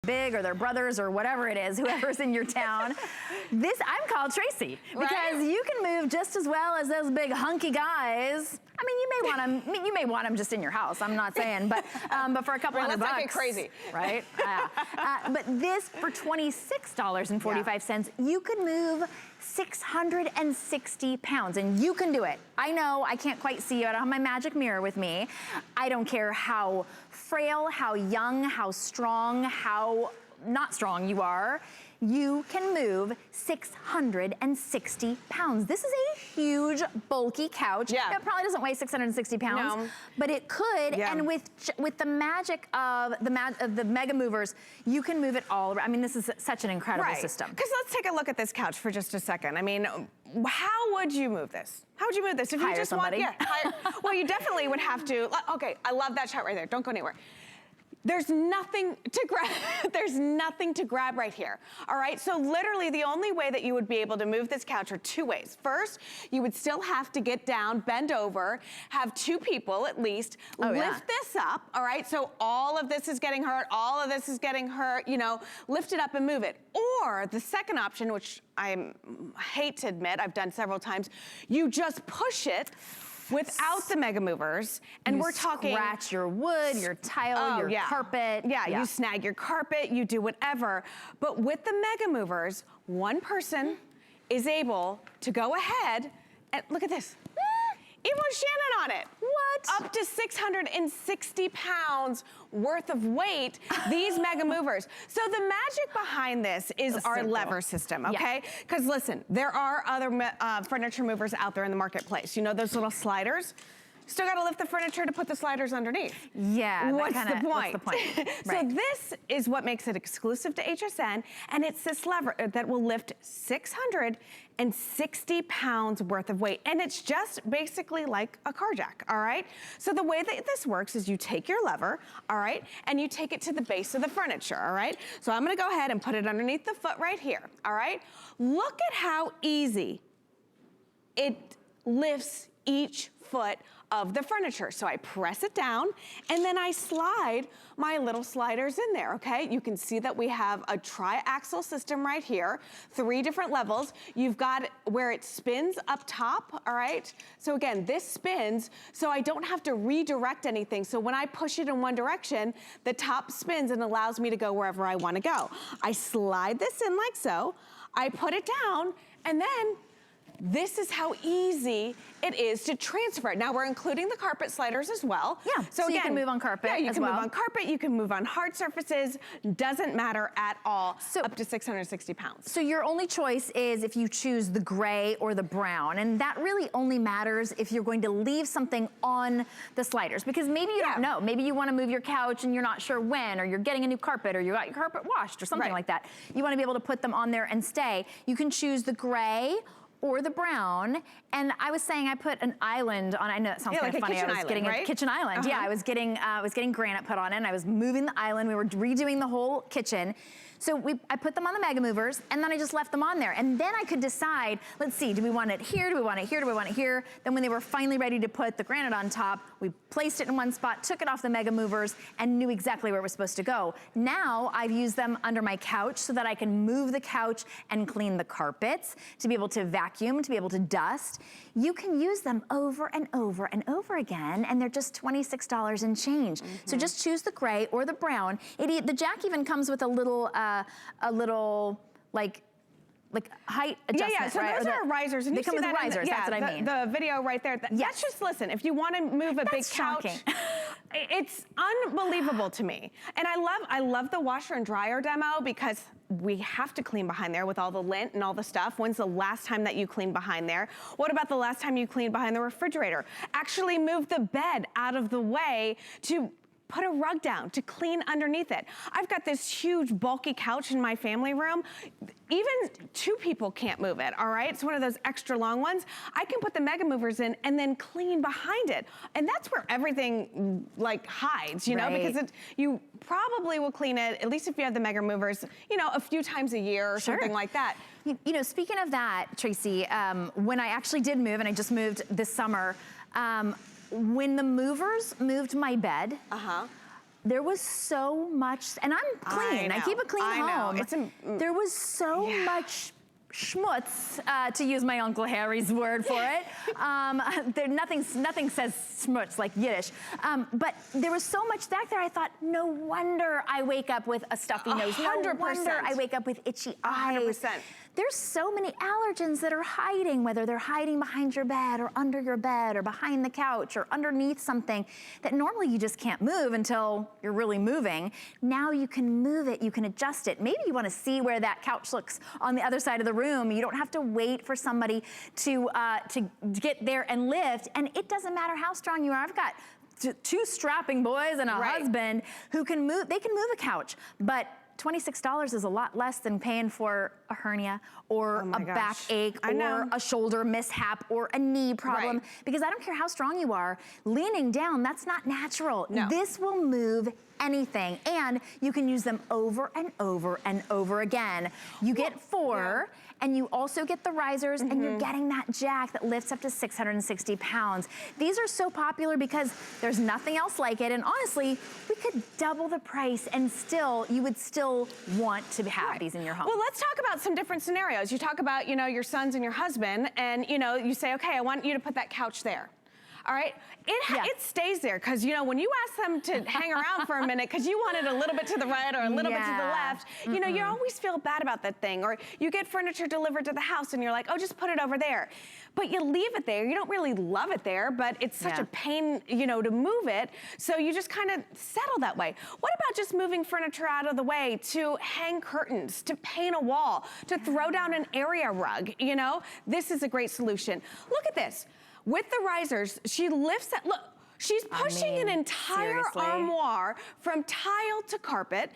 big or their brothers or whatever it is, whoever's in your town. I'm called Tracy because you can move just as well as those big hunky guys. I mean, you may want them just in your house. I'm not saying, but for a couple $100 bucks. Let's get crazy, right? But this for $26.45, you can move 660 pounds, and you can do it. I know I can't quite see you. I don't have my magic mirror with me. I don't care how frail, how young, how strong, how not strong you are. You can move 660 pounds. This is a huge, bulky couch. Yeah. It probably doesn't weigh 660 pounds, but it could. Yeah. And with the magic of the Mega Movers, you can move it all around. I mean, this is such an incredible system. Because let's take a look at this couch for just a second. I mean, how would you move this? How would you move this? If hire you just somebody. Well, you definitely would have to. Okay, I love that shot right there. Don't go anywhere. There's nothing to grab. There's nothing to grab right here. All right, so literally the only way that you would be able to move this couch are two ways. First, you would still have to get down, bend over, have two people at least, lift this up, all right? So all of this is getting hurt, all of this is getting hurt, you know, lift it up and move it. Or the second option, which I hate to admit, I've done several times, you just push it without the Mega Movers, and we're talking— scratch your wood, your tile, your carpet. Yeah, you snag your carpet, you do whatever. But with the Mega Movers, one person is able to go ahead and look at this. Even with Shannon on it. What? Up to 660 pounds worth of weight, these Mega Movers. So the magic behind this is our lever system, okay? Because listen, there are other furniture movers out there in the marketplace. You know those little sliders? Still gotta lift the furniture to put the sliders underneath. Yeah, what's the point? What's the point? So this is what makes it exclusive to HSN, and it's this lever that will lift 660 pounds worth of weight, and it's just basically like a car jack, all right? So the way that this works is you take your lever, all right, and you take it to the base of the furniture, all right? So I'm gonna go ahead and put it underneath the foot right here, all right? Look at how easy it lifts each foot of the furniture. So I press it down and then I slide my little sliders in there, okay? You can see that we have a tri-axle system right here, 3 different levels. You've got where it spins up top, all right? So again, this spins, so I don't have to redirect anything. So when I push it in one direction, the top spins and allows me to go wherever I wanna go. I slide this in like so, I put it down, and then this is how easy it is to transfer it. Now we're including the carpet sliders as well. Yeah, so again, you can move on carpet as well. Yeah, you can move on carpet, you can move on hard surfaces, doesn't matter at all, so, up to 660 pounds. So your only choice is if you choose the gray or the brown, and that really only matters if you're going to leave something on the sliders, because maybe you don't know. Maybe you wanna move your couch and you're not sure when, or you're getting a new carpet, or you got your carpet washed, or something like that. You wanna be able to put them on there and stay. You can choose the gray or the brown, and I was saying I put an island on. I know that sounds kind of funny. I was getting a kitchen island. Yeah, I was getting granite put on it, and I was moving the island. We were redoing the whole kitchen. So I put them on the Mega Movers, and then I just left them on there. And then I could decide, let's see, do we want it here? Do we want it here? Do we want it here? Then when they were finally ready to put the granite on top, we placed it in one spot, took it off the Mega Movers, and knew exactly where it was supposed to go. Now I've used them under my couch so that I can move the couch and clean the carpets, to be able to vacuum, to be able to dust. You can use them over and over and over again, and they're just $26 and change. So just choose the gray or the brown. The jack even comes with a little like height adjustment, yeah, so those are risers. And they come with risers, that's what I mean. The video right there, that's just, listen, if you want to move a big couch, it's unbelievable to me. And I love the washer and dryer demo, because we have to clean behind there with all the lint and all the stuff. When's the last time that you cleaned behind there? What about the last time you cleaned behind the refrigerator? Actually move the bed out of the way to put a rug down, to clean underneath it. I've got this huge bulky couch in my family room. Even 2 people can't move it, all right? It's one of those extra long ones. I can put the Mega Movers in and then clean behind it. And that's where everything like hides, you know, because you probably will clean it, at least if you have the Mega Movers, you know, a few times a year or something like that. You know, speaking of that, Tracy, when I actually did move, and I just moved this summer, when the movers moved my bed, there was so much, and I'm clean. I keep a clean home. There was so much schmutz, to use my Uncle Harry's word for it. Nothing says schmutz like Yiddish. But there was so much back there, I thought, no wonder I wake up with a stuffy nose. 100%. No wonder I wake up with itchy eyes. 100%. There's so many allergens that are hiding, whether they're hiding behind your bed or under your bed or behind the couch or underneath something that normally you just can't move until you're really moving. Now you can move it, you can adjust it. Maybe you want to see where that couch looks on the other side of the room. You don't have to wait for somebody to get there and lift. And it doesn't matter how strong you are. I've got two strapping boys and a husband who can move. They can move a couch, but $26 is a lot less than paying for a hernia or a backache or a shoulder mishap or a knee problem. Because I don't care how strong you are, leaning down, that's not natural. No. This will move anything, and you can use them over and over and over again. You get 4, and you also get the risers, and you're getting that jack that lifts up to 660 pounds. These are so popular because there's nothing else like it, and honestly, we could double the price and still, you would still want to have these in your home. Well, let's talk about some different scenarios. You talk about, you know, your sons and your husband, and you know, you say, okay, I want you to put that couch there. All right, it stays there because, you know, when you ask them to hang around for a minute because you want it a little bit to the right or a little bit to the left, you know, you always feel bad about that thing. Or you get furniture delivered to the house and you're like, oh, just put it over there. But you leave it there. You don't really love it there, but it's such a pain, you know, to move it. So you just kind of settle that way. What about just moving furniture out of the way to hang curtains, to paint a wall, to throw down an area rug, you know? This is a great solution. Look at this. With the risers, she lifts it. Look, she's pushing an entire armoire from tile to carpet,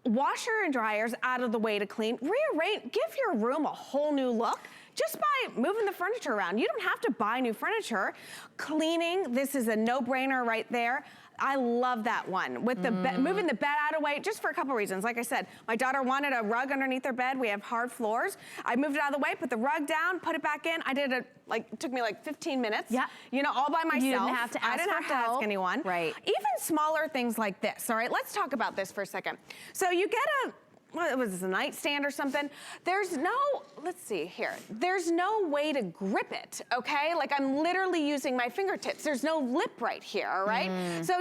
washer and dryers out of the way to clean, rearrange, give your room a whole new look just by moving the furniture around. You don't have to buy new furniture. Cleaning, this is a no-brainer right there. I love that one. With the moving the bed out of the way, just for a couple reasons. Like I said, my daughter wanted a rug underneath her bed. We have hard floors. I moved it out of the way, put the rug down, put it back in. I did it, it took me like 15 minutes. Yeah. You know, all by myself. You didn't have to ask I didn't have to ask anyone. Right. Even smaller things like this, all right? Let's talk about this for a second. So you get what was this, a nightstand or something? There's no, let's see here. There's no way to grip it, okay? Like I'm literally using my fingertips. There's no lip right here, all right? So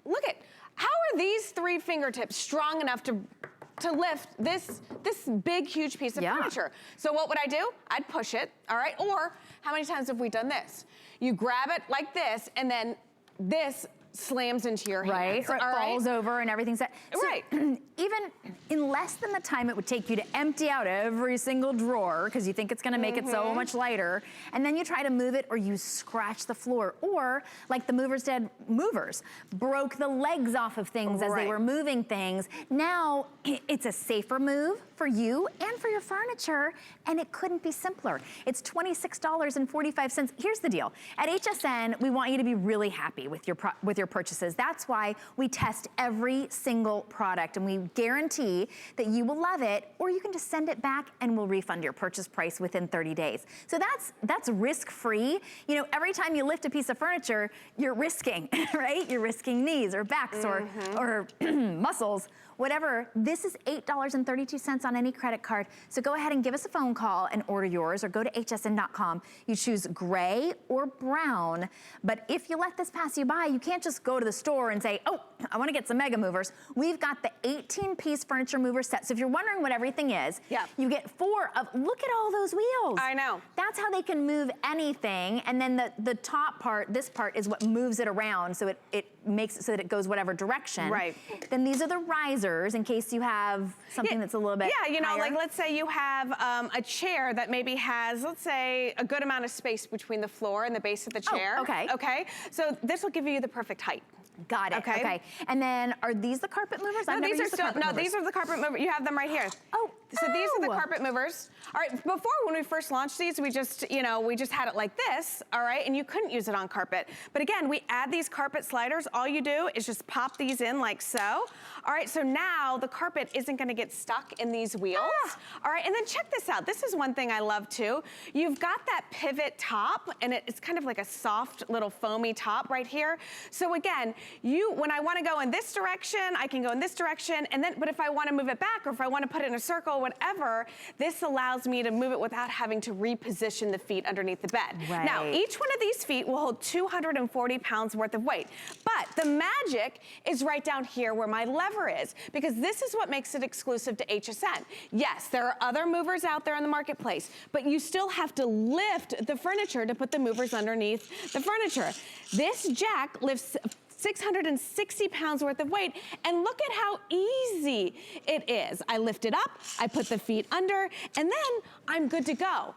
look at, how are these 3 fingertips strong enough to lift this big, huge piece of furniture? So what would I do? I'd push it, all right? Or how many times have we done this? You grab it like this, and then this slams into your hands. Or it falls over and everything's set. So even in less than the time it would take you to empty out every single drawer because you think it's gonna make it so much lighter, and then you try to move it or you scratch the floor, or like the movers did, broke the legs off of things as they were moving things. Now it's a safer move for you and for your furniture, and it couldn't be simpler. It's $26.45. Here's the deal. At HSN, we want you to be really happy with your purchases. That's why we test every single product, and we guarantee that you will love it, or you can just send it back and we'll refund your purchase price within 30 days. So that's risk-free. You know, every time you lift a piece of furniture, you're risking, right? You're risking knees or backs or muscles, whatever. This is $8.32 on any credit card. So go ahead and give us a phone call and order yours, or go to hsn.com. You choose gray or brown. But if you let this pass you by, you can't just go to the store and say, oh, I want to get some mega movers. We've got the 18-piece furniture mover set. So if you're wondering what everything is, you get 4 of, look at all those wheels. I know. That's how they can move anything. And then the top part, this part, is what moves it around. So it makes it so that it goes whatever direction. Right. Then these are the risers in case you have something that's a little bit you know, higher. Like let's say you have a chair that maybe has, let's say, a good amount of space between the floor and the base of the chair. Oh, okay. Okay. So this will give you the perfect height. Got it. Okay. And then are these the carpet movers? No, these are these are the carpet movers. You have them right here. Oh. So these are the carpet movers. All right, before when we first launched these, we just had it like this, all right, and you couldn't use it on carpet. But again, we add these carpet sliders. All you do is just pop these in like so, All right, so now the carpet isn't gonna get stuck in these wheels. All right, and then check this out. This is one thing I love too. You've got that pivot top, and it's kind of like a soft little foamy top right here. So again, when I wanna go in this direction, I can go in this direction, but if I wanna move it back, or if I wanna put it in a circle, whatever, this allows me to move it without having to reposition the feet underneath the bed. Right. Now, each one of these feet will hold 240 pounds worth of weight, but the magic is right down here where my lever is, because this is what makes it exclusive to HSN. Yes, there are other movers out there in the marketplace, but you still have to lift the furniture to put the movers underneath the furniture. This jack lifts 660 pounds worth of weight, and look at how easy it is. I lift it up, I put the feet under, and then I'm good to go.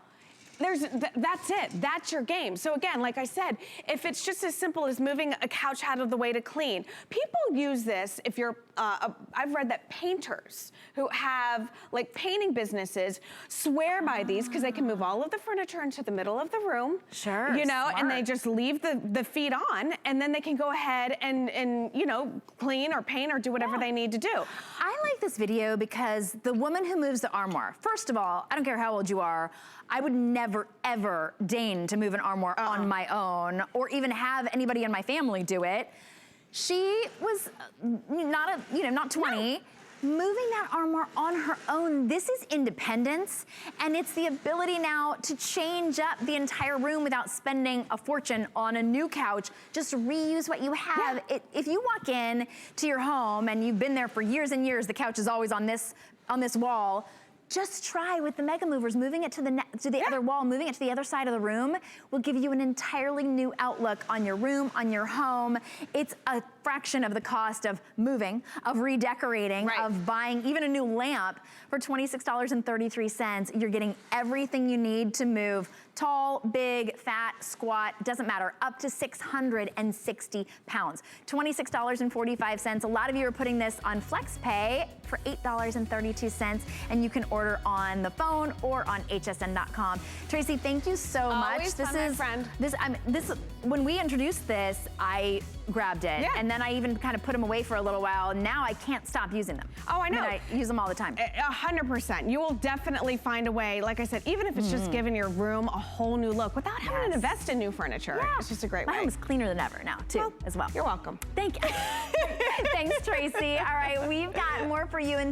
That's it, that's your game. So again, like I said, if it's just as simple as moving a couch out of the way to clean, people use this if you're, I've read that painters who have like painting businesses swear by these because they can move all of the furniture into the middle of the room. Sure, you know, smart. and they just leave the feet on, and then they can go ahead and you know, clean or paint or do whatever they need to do. I like this video because the woman who moves the armoire, first of all, I don't care how old you are, I would never, ever deign to move an armoire on my own or even have anybody in my family do it. She was not 20. Moving that armoire on her own, this is independence, and it's the ability now to change up the entire room without spending a fortune on a new couch. Just reuse what you have. If you walk in to your home and you've been there for years and years, the couch is always on this wall. Just try with the Mega Movers, moving it to the other wall, moving it to the other side of the room will give you an entirely new outlook on your room, on your home. It's a fraction of the cost of moving, of redecorating, of buying even a new lamp for $26.33. You're getting everything you need to move. Tall, big, fat, squat, doesn't matter, up to 660 pounds. $26.45. A lot of you are putting this on FlexPay for $8.32, and you can order on the phone or on hsn.com. Tracy, thank you so much. Always fun, my friend. When we introduced this, I grabbed it, and then I even kind of put them away for a little while. Now I can't stop using them. Oh, I know. I use them all the time. 100%. You will definitely find a way, like I said, even if it's just giving your room a whole new look without having to invest in new furniture. It's just a great way. My home is cleaner than ever now, too, as well. You're welcome. Thank you. Thanks, Tracy. All right, we've got more for you in